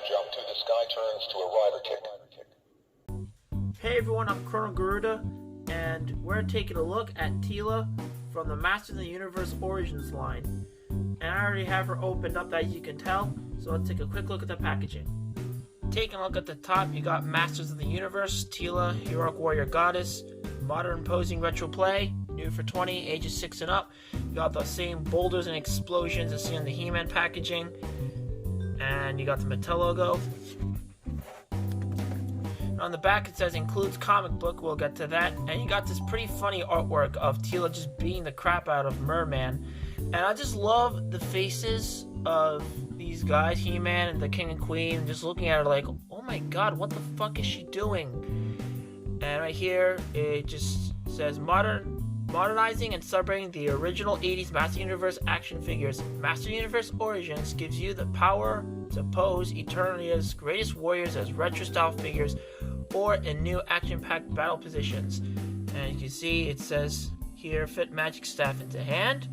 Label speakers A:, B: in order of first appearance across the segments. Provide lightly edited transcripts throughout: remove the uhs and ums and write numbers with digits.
A: jump to the sky turns to a rider kick.
B: Hey everyone, I'm Colonel Garuda, and we're taking a look at Teela from the Masters of the Universe Origins line. And I already have her opened up, as you can tell, so let's take a quick look at the packaging. Taking a look at the top, you got Masters of the Universe, Teela, Heroic Warrior Goddess, Modern Posing Retro Play, new for 20, ages 6 and up. You got the same boulders and explosions as seen in the He-Man packaging. And you got the Mattel logo. On the back it says includes comic book, we'll get to that. And you got this pretty funny artwork of Teela just beating the crap out of Merman. And I just love the faces of these guys, He-Man and the King and Queen, and just looking at her like, oh my god, what the fuck is she doing? And right here, it just says modernizing and celebrating the original 80s Master Universe action figures. Master Universe Origins gives you the power to pose Eternia's greatest warriors as retro-style figures or in new action-packed battle positions. And you can see it says here, fit magic staff into hand,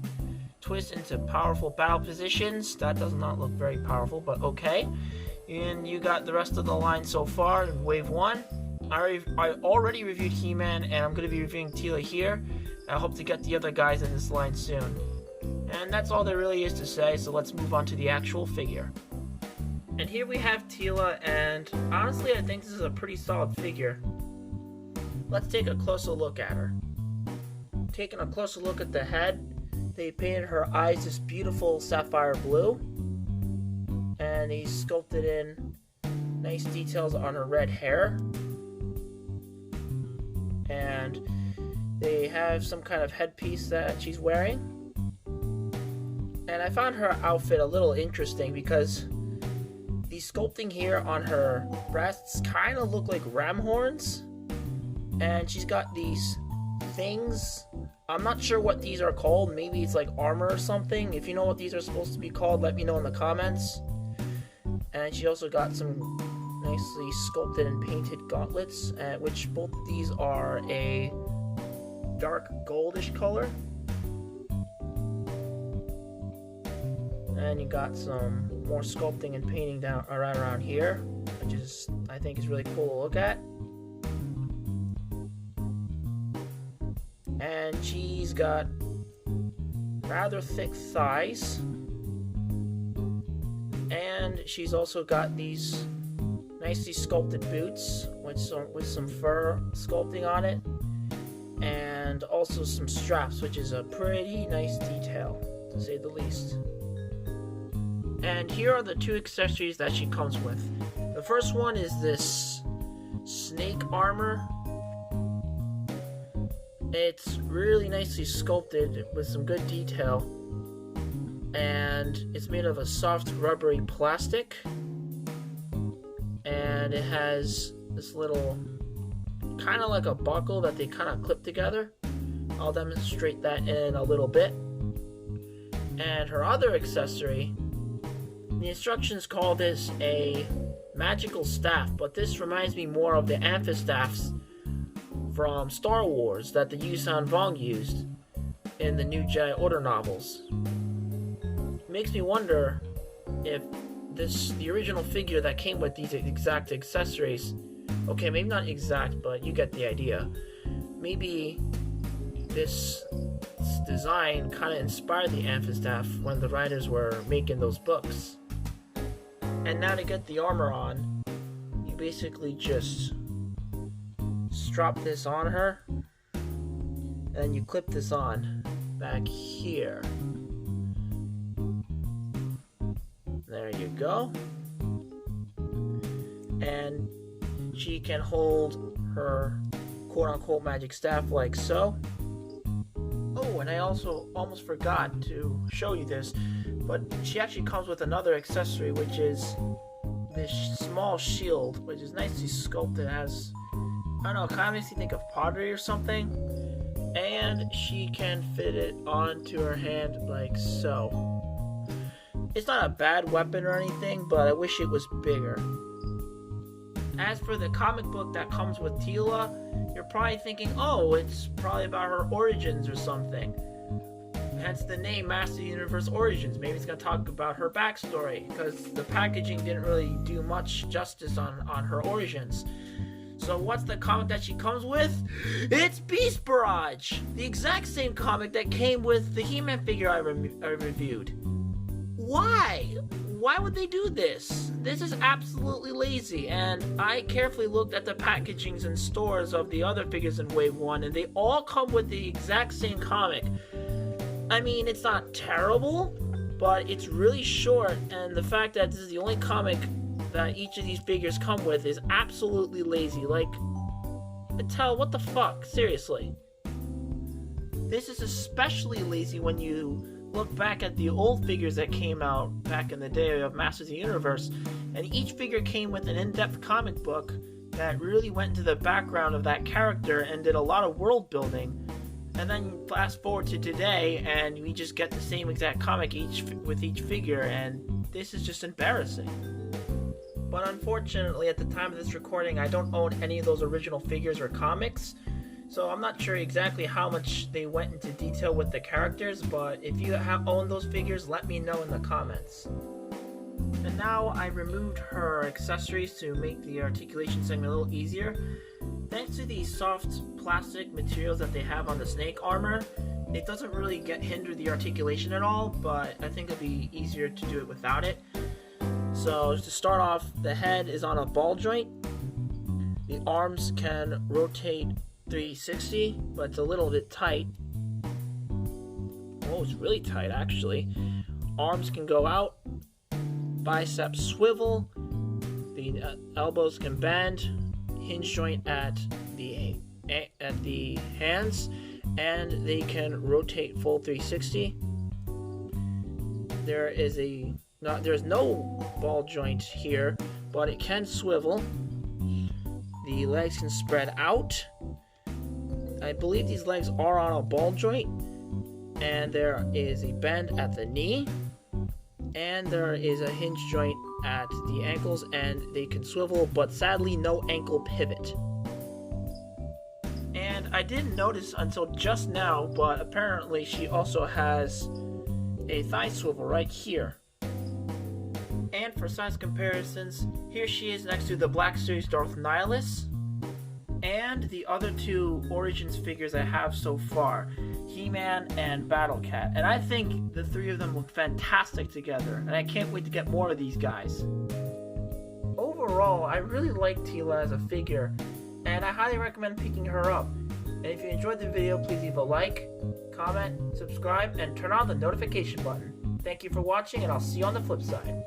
B: twist into powerful battle positions. That does not look very powerful, but okay. And you got the rest of the line so far in Wave 1. I already reviewed He-Man, and I'm going to be reviewing Teela here. I hope to get the other guys in this line soon. And that's all there really is to say, so let's move on to the actual figure. And here we have Teela, and honestly I think this is a pretty solid figure. Let's take a closer look at her. Taking a closer look at the head, they painted her eyes this beautiful sapphire blue. And they sculpted in nice details on her red hair. And they have some kind of headpiece that she's wearing. And I found her outfit a little interesting because the sculpting here on her breasts kind of look like ram horns. And she's got these things. I'm not sure what these are called. Maybe it's like armor or something. If you know what these are supposed to be called, let me know in the comments. And she also got some nicely sculpted and painted gauntlets, which both of these are a dark goldish color. And you got some more sculpting and painting down around here, which is, I think, is really cool to look at. And she's got rather thick thighs. And she's also got these nicely sculpted boots with some fur sculpting on it. And also some straps, which is a pretty nice detail, to say the least. And here are the two accessories that she comes with. The first one is this snake armor. It's really nicely sculpted with some good detail. And it's made of a soft rubbery plastic. And it has this little, kind of like a buckle that they kind of clip together. I'll demonstrate that in a little bit. And her other accessory, the instructions call this a magical staff, but this reminds me more of the amphistaffs from Star Wars that the Yuuzhan Vong used in the New Jedi Order novels. It makes me wonder if the original figure that came with these exact accessories, okay, maybe not exact, but you get the idea. Maybe this design kind of inspired the amphistaff when the writers were making those books. And now to get the armor on, you basically just strap this on her, and then you clip this on back here. There you go. And she can hold her quote-unquote magic staff like so. Oh, and I also almost forgot to show you this, but she actually comes with another accessory, which is this small shield, which is nicely sculpted. It has, I don't know, kind of makes you think of pottery or something. And she can fit it onto her hand like so. It's not a bad weapon or anything, but I wish it was bigger. As for the comic book that comes with Teela, you're probably thinking, oh, it's probably about her origins or something. hence the name Master of the Universe Origins. Maybe it's going to talk about her backstory, because the packaging didn't really do much justice on her origins. So what's the comic that she comes with? It's Beast Barrage! The exact same comic that came with the He-Man figure I reviewed. Why? Why would they do this? This is absolutely lazy, and I carefully looked at the packagings and stores of the other figures in Wave 1, and they all come with the exact same comic. I mean, it's not terrible, but it's really short, and the fact that this is the only comic that each of these figures come with is absolutely lazy. Like, Mattel, what the fuck? Seriously. This is especially lazy when you look back at the old figures that came out back in the day of Masters of the Universe, and each figure came with an in-depth comic book that really went into the background of that character and did a lot of world building. And then fast forward to today, and we just get the same exact comic with each figure, and this is just embarrassing. But unfortunately, at the time of this recording, I don't own any of those original figures or comics, so I'm not sure exactly how much they went into detail with the characters, but if you owned those figures, let me know in the comments. And now I removed her accessories to make the articulation segment a little easier. Thanks to the soft plastic materials that they have on the snake armor, it doesn't really hinder the articulation at all, but I think it'll be easier to do it without it. So to start off, the head is on a ball joint. The arms can rotate 360, but it's a little bit tight. Oh, it's really tight actually. Arms can go out. Biceps swivel. The elbows can bend. Hinge joint at the hands, and they can rotate full 360. There's no ball joint here, but it can swivel. The legs can spread out. I believe these legs are on a ball joint, and there is a bend at the knee, and there is a hinge joint at the ankles, and they can swivel, but sadly no ankle pivot. And I didn't notice until just now, but apparently she also has a thigh swivel right here. And for size comparisons, here she is next to the Black Series Darth Nihilus and the other two Origins figures I have so far, He-Man and Battle Cat. And I think the three of them look fantastic together, and I can't wait to get more of these guys. Overall, I really like Teela as a figure, and I highly recommend picking her up. And if you enjoyed the video, please leave a like, comment, subscribe, and turn on the notification button. Thank you for watching, and I'll see you on the flip side.